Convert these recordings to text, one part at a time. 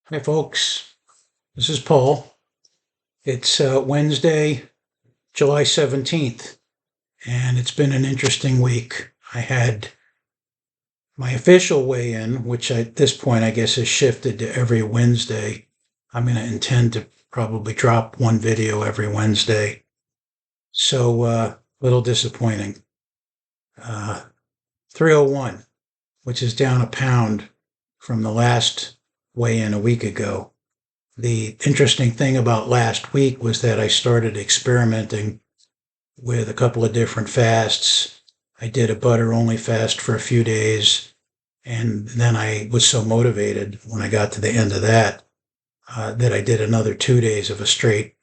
Hi, folks. This is Paul. It's Wednesday, July 17th, and it's been an interesting week. I had my official weigh in, which at this point I guess has shifted to every Wednesday. I'm going to intend to probably drop one video every Wednesday. So, a little disappointing. 301, which is down a pound from the last weigh in a week ago. The interesting thing about last week was that I started experimenting with a couple of different fasts. I did a butter only fast for a few days, and then I was so motivated when I got to the end of that that I did another 2 days of a straight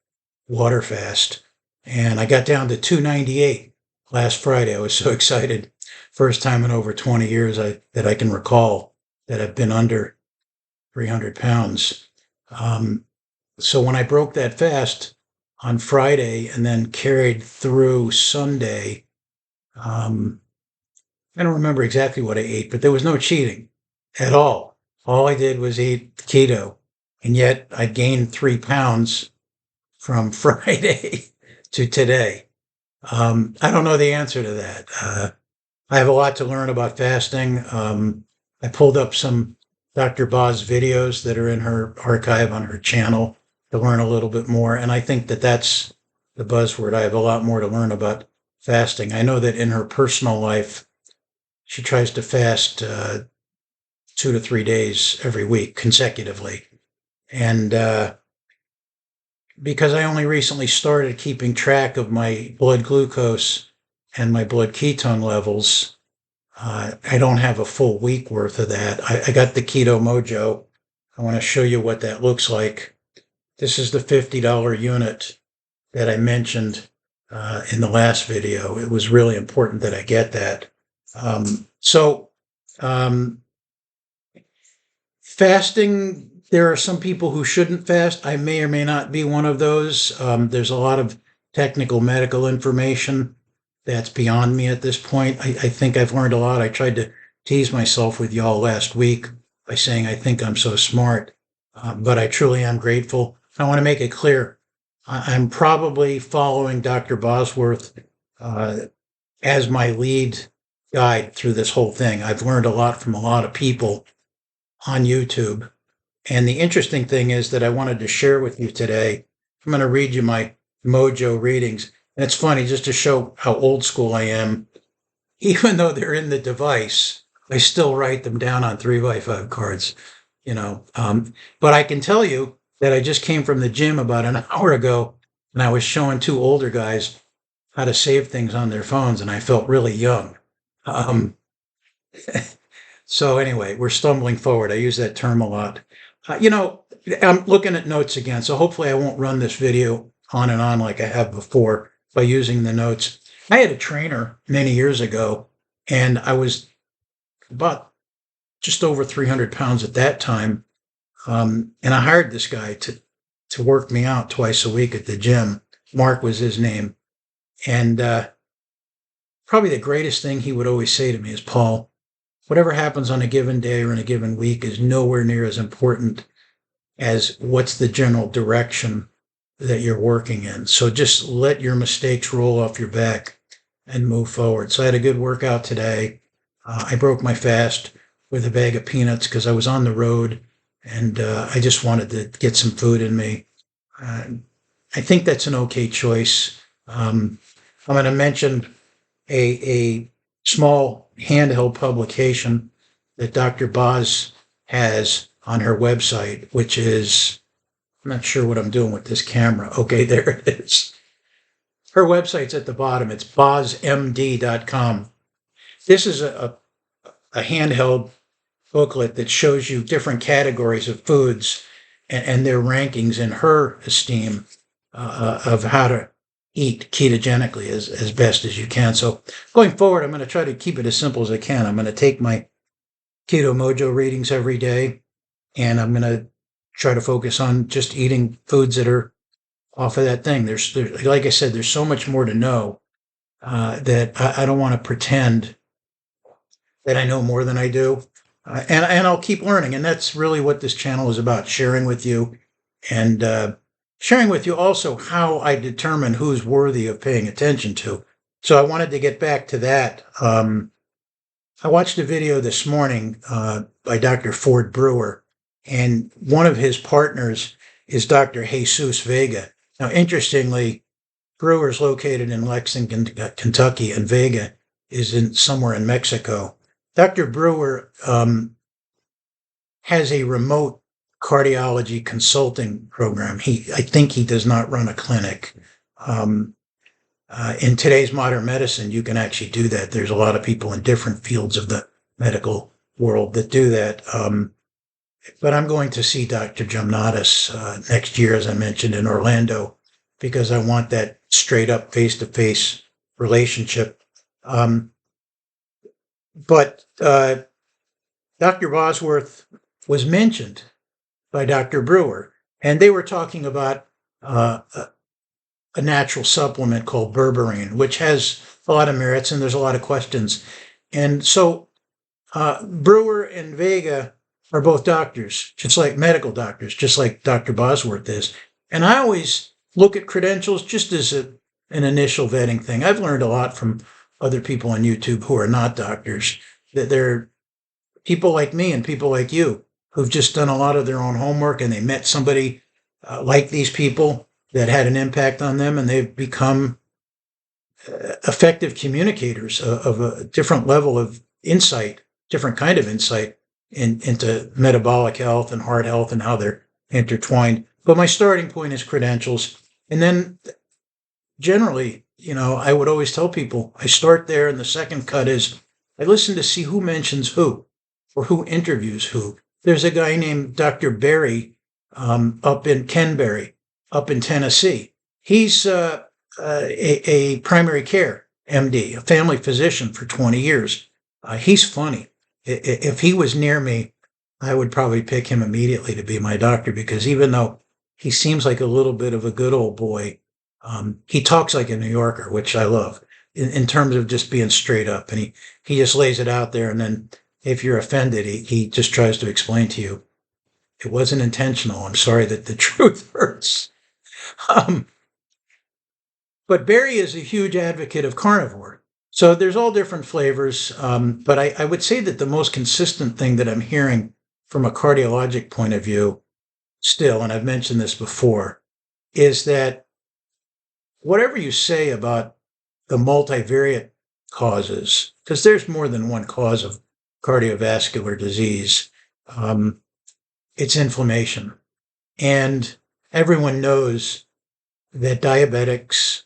water fast, and I got down to 298 last Friday. I was so excited. First time in over 20 years that I can recall that I've been under 300 pounds. So when I broke that fast on Friday and then carried through Sunday, I don't remember exactly what I ate, but there was no cheating at all. All I did was eat keto, and yet I gained 3 pounds from Friday to today. I don't know the answer to that. I have a lot to learn about fasting. I pulled up some Dr. Boz videos that are in her archive on her channel to learn a little bit more. And I think that that's the buzzword. I have a lot more to learn about fasting. I know that in her personal life, she tries to fast 2 to 3 days every week consecutively. And because I only recently started keeping track of my blood glucose and my blood ketone levels, I don't have a full week worth of that. I got the Keto Mojo. I want to show you what that looks like. This is the $50 unit that I mentioned in the last video. It was really important that I get that. Fasting, there are some people who shouldn't fast. I may or may not be one of those. There's a lot of technical medical information that's beyond me at this point. I think I've learned a lot. I tried to tease myself with y'all last week by saying I think I'm so smart, but I truly am grateful. I want to make it clear. I'm probably following Dr. Bosworth as my lead guide through this whole thing. I've learned a lot from a lot of people on YouTube. And the interesting thing is that I wanted to share with you today. I'm going to read you my Mojo readings. And it's funny, just to show how old school I am. Even though they're in the device, I still write them down on 3x5 cards, But I can tell you that I just came from the gym about an hour ago, and I was showing two older guys how to save things on their phones, and I felt really young. So anyway, we're stumbling forward. I use that term a lot. I'm looking at notes again, so hopefully I won't run this video on and on like I have before by using the notes. I had a trainer many years ago, and I was about just over 300 pounds at that time. And I hired this guy to work me out twice a week at the gym. Mark was his name. And probably the greatest thing he would always say to me is, Paul, whatever happens on a given day or in a given week is nowhere near as important as what's the general direction that you're working in. So just let your mistakes roll off your back and move forward. So I had a good workout today. I broke my fast with a bag of peanuts because I was on the road and I just wanted to get some food in me. I think that's an okay choice. I'm going to mention a small handheld publication that Dr. Boz has on her website, which is, I'm not sure what I'm doing with this camera. Okay, there it is. Her website's at the bottom. It's bozmd.com. This is a handheld booklet that shows you different categories of foods and their rankings in her esteem of how to eat ketogenically as best as you can. So going forward, I'm going to try to keep it as simple as I can. I'm going to take my Keto Mojo readings every day, and I'm going to try to focus on just eating foods that are off of that thing. There's like I said, there's so much more to know that I don't want to pretend that I know more than I do. and I'll keep learning. And that's really what this channel is about, sharing with you and sharing with you also how I determine who's worthy of paying attention to. So I wanted to get back to that. I watched a video this morning by Dr. Ford Brewer, and one of his partners is Dr. Jesus Vega. Now, interestingly, Brewer is located in Lexington, Kentucky, and Vega is somewhere in Mexico. Dr. Brewer has a remote cardiology consulting program. I think he does not run a clinic. In today's modern medicine, you can actually do that. There's a lot of people in different fields of the medical world that do that. But I'm going to see Dr. Jamnadas next year, as I mentioned, in Orlando, because I want that straight up face-to-face relationship. But Dr. Bosworth was mentioned by Dr. Brewer, and they were talking about a natural supplement called berberine, which has a lot of merits, and there's a lot of questions. And so Brewer and Vega are both doctors, just like medical doctors, just like Dr. Bosworth is. And I always look at credentials just as an initial vetting thing. I've learned a lot from other people on YouTube who are not doctors, that they're people like me and people like you who've just done a lot of their own homework, and they met somebody like these people that had an impact on them, and they've become effective communicators of a different level of insight, different kind of insight into metabolic health and heart health and how they're intertwined. But my starting point is credentials. And then generally, I would always tell people I start there, and the second cut is I listen to see who mentions who or who interviews who. There's a guy named Dr. Berry up in Ken Berry, up in Tennessee. He's a primary care MD, a family physician for 20 years. He's funny. If he was near me, I would probably pick him immediately to be my doctor, because even though he seems like a little bit of a good old boy, he talks like a New Yorker, which I love, in terms of just being straight up. And he just lays it out there. And then if you're offended, he just tries to explain to you, it wasn't intentional. I'm sorry that the truth hurts. But Barry is a huge advocate of carnivore. So there's all different flavors. But I would say that the most consistent thing that I'm hearing from a cardiologic point of view still, and I've mentioned this before, is that whatever you say about the multivariate causes, because there's more than one cause of cardiovascular disease, it's inflammation. And everyone knows that diabetics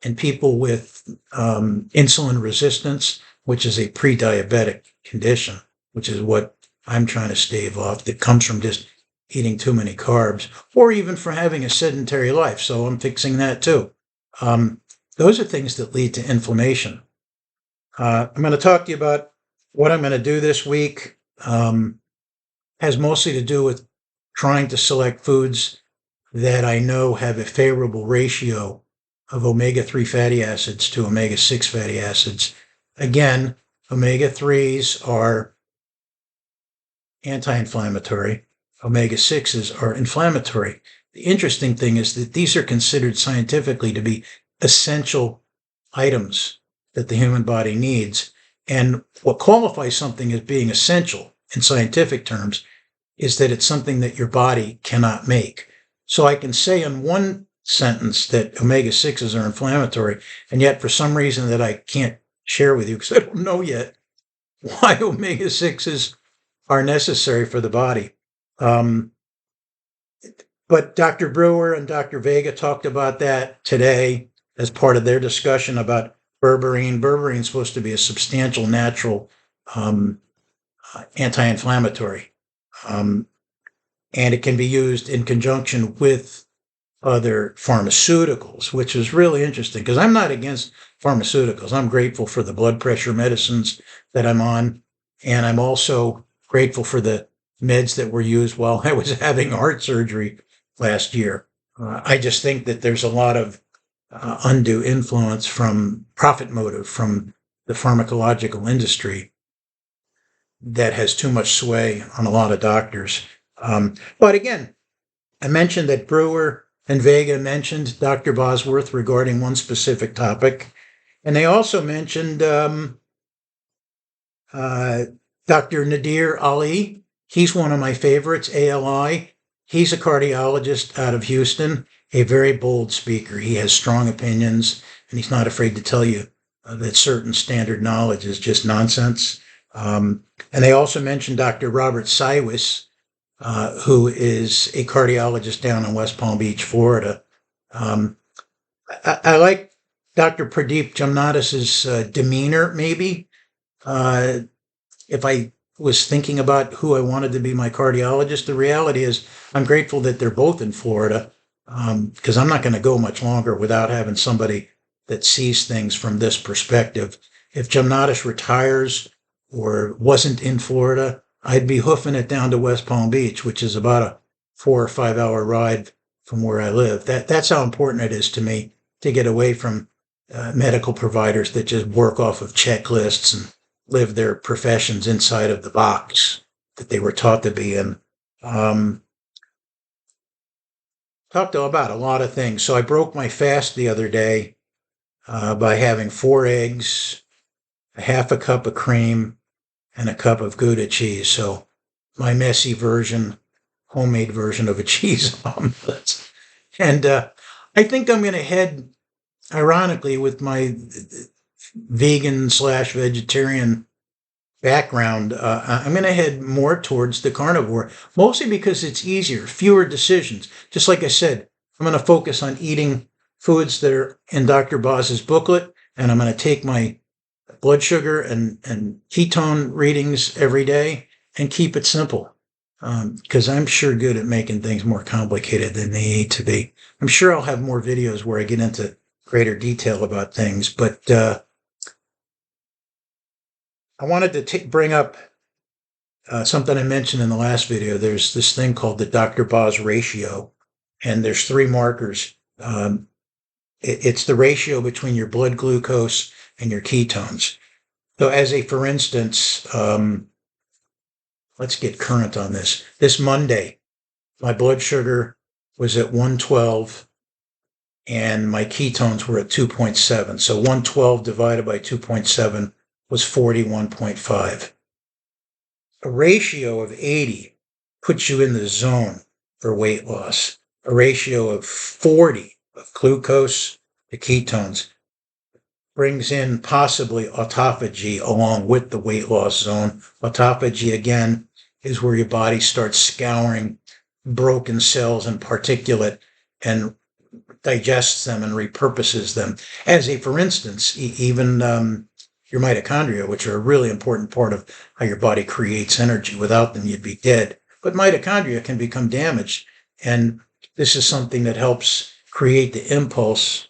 and people with insulin resistance, which is a pre-diabetic condition, which is what I'm trying to stave off, that comes from just eating too many carbs, or even from having a sedentary life. So I'm fixing that too. Those are things that lead to inflammation. I'm going to talk to you about what I'm going to do this week. Has mostly to do with trying to select foods that I know have a favorable ratio of omega-3 fatty acids to omega-6 fatty acids. Again, omega-3s are anti-inflammatory. Omega-6s are inflammatory. The interesting thing is that these are considered scientifically to be essential items that the human body needs. And what qualifies something as being essential in scientific terms is that it's something that your body cannot make. So I can say in one sentence that omega-6s are inflammatory, and yet for some reason that I can't share with you because I don't know yet why omega-6s are necessary for the body. But Dr. Brewer and Dr. Vega talked about that today as part of their discussion about berberine. Berberine is supposed to be a substantial natural anti-inflammatory. And it can be used in conjunction with other pharmaceuticals, which is really interesting because I'm not against pharmaceuticals. I'm grateful for the blood pressure medicines that I'm on. And I'm also grateful for the meds that were used while I was having heart surgery last year. I just think that there's a lot of undue influence from profit motive from the pharmacological industry that has too much sway on a lot of doctors. But again, I mentioned that Brewer and Vega mentioned Dr. Bosworth regarding one specific topic. And they also mentioned Dr. Nadir Ali. He's one of my favorites, ALI. He's a cardiologist out of Houston, a very bold speaker. He has strong opinions, and he's not afraid to tell you that certain standard knowledge is just nonsense. And they also mentioned Dr. Robert Cywes, who is a cardiologist down in West Palm Beach, Florida. I like Dr. Pradeep Jamnadas' demeanor, maybe. If I was thinking about who I wanted to be my cardiologist, the reality is I'm grateful that they're both in Florida, because I'm not going to go much longer without having somebody that sees things from this perspective. If Jamnadas retires or wasn't in Florida, I'd be hoofing it down to West Palm Beach, which is about a 4 or 5 hour ride from where I live. That's how important it is to me to get away from medical providers that just work off of checklists and live their professions inside of the box that they were taught to be in. Talked about a lot of things. So I broke my fast the other day by having 4 eggs, a half a cup of cream, and a cup of Gouda cheese. So my messy version, homemade version of a cheese omelet. And I think I'm going to head, ironically, with my vegan/vegetarian background, I'm going to head more towards the carnivore, mostly because it's easier, fewer decisions. Just like I said, I'm going to focus on eating foods that are in Dr. Boz's booklet, and I'm going to take my blood sugar and ketone readings every day and keep it simple, because I'm sure good at making things more complicated than they need to be. I'm sure I'll have more videos where I get into greater detail about things, but I wanted to bring up something I mentioned in the last video. There's this thing called the Dr. Boz ratio, and there's 3 markers. It's the ratio between your blood glucose and your ketones. So for instance, let's get current on this. This Monday, my blood sugar was at 112 and my ketones were at 2.7. So 112 divided by 2.7 was 41.5. A ratio of 80 puts you in the zone for weight loss. A ratio of 40 of glucose to ketones brings in possibly autophagy along with the weight loss zone. Autophagy, again, is where your body starts scouring broken cells and particulate and digests them and repurposes them. For instance, even your mitochondria, which are a really important part of how your body creates energy. Without them, you'd be dead. But mitochondria can become damaged, and this is something that helps create the impulse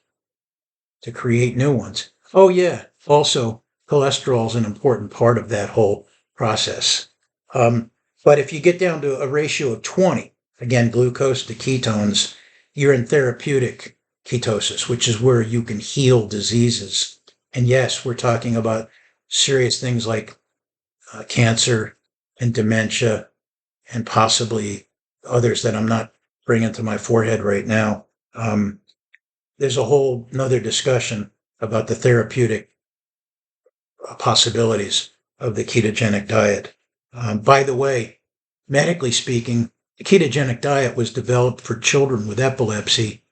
to create new ones. Oh yeah, also cholesterol is an important part of that whole process. But if you get down to a ratio of 20, again, glucose to ketones, you're in therapeutic ketosis, which is where you can heal diseases. And yes, we're talking about serious things like cancer and dementia and possibly others that I'm not bringing to my forehead right now. There's a whole nother discussion about the therapeutic possibilities of the ketogenic diet. By the way, medically speaking, the ketogenic diet was developed for children with epilepsy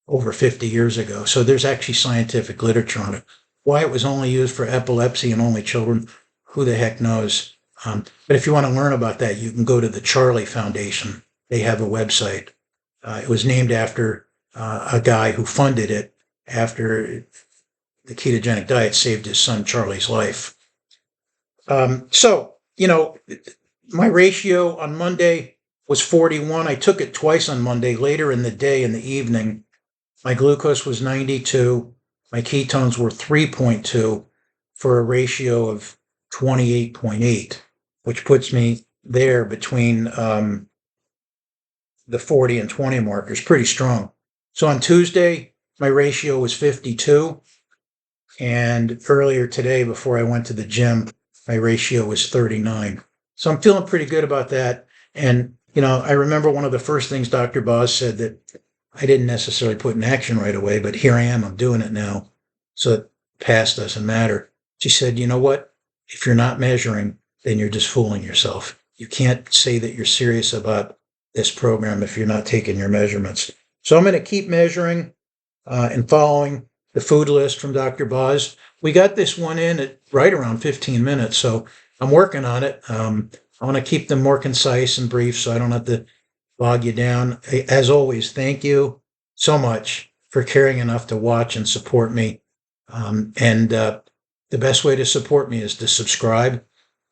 over 50 years ago. So there's actually scientific literature on it. Why it was only used for epilepsy and only children, who the heck knows? But if you want to learn about that, you can go to the Charlie Foundation. They have a website. It was named after a guy who funded it after the ketogenic diet saved his son Charlie's life. So, my ratio on Monday was 41. I took it twice on Monday, later in the day, in the evening. My glucose was 92. My ketones were 3.2 for a ratio of 28.8, which puts me there between the 40 and 20 markers, pretty strong. So on Tuesday, my ratio was 52. And earlier today, before I went to the gym, my ratio was 39. So I'm feeling pretty good about that. And, I remember one of the first things Dr. Boz said that I didn't necessarily put in action right away, but here I am. I'm doing it now. So past doesn't matter. She said, you know what? If you're not measuring, then you're just fooling yourself. You can't say that you're serious about this program if you're not taking your measurements. So I'm going to keep measuring and following the food list from Dr. Boz. We got this one in at right around 15 minutes, so I'm working on it. I want to keep them more concise and brief so I don't have to bog you down. As always, thank you so much for caring enough to watch and support me. And the best way to support me is to subscribe,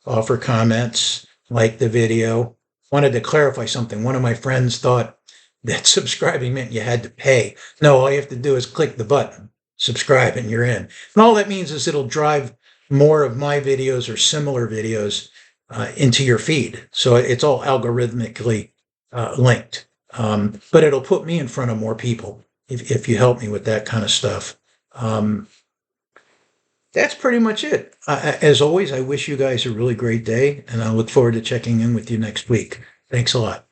offer comments, like the video. Wanted to clarify something. One of my friends thought that subscribing meant you had to pay. No, all you have to do is click the button, subscribe, and you're in. And all that means is it'll drive more of my videos or similar videos into your feed. So it's all algorithmically linked. But it'll put me in front of more people if you help me with that kind of stuff. That's pretty much it. As always, I wish you guys a really great day, and I look forward to checking in with you next week. Thanks a lot.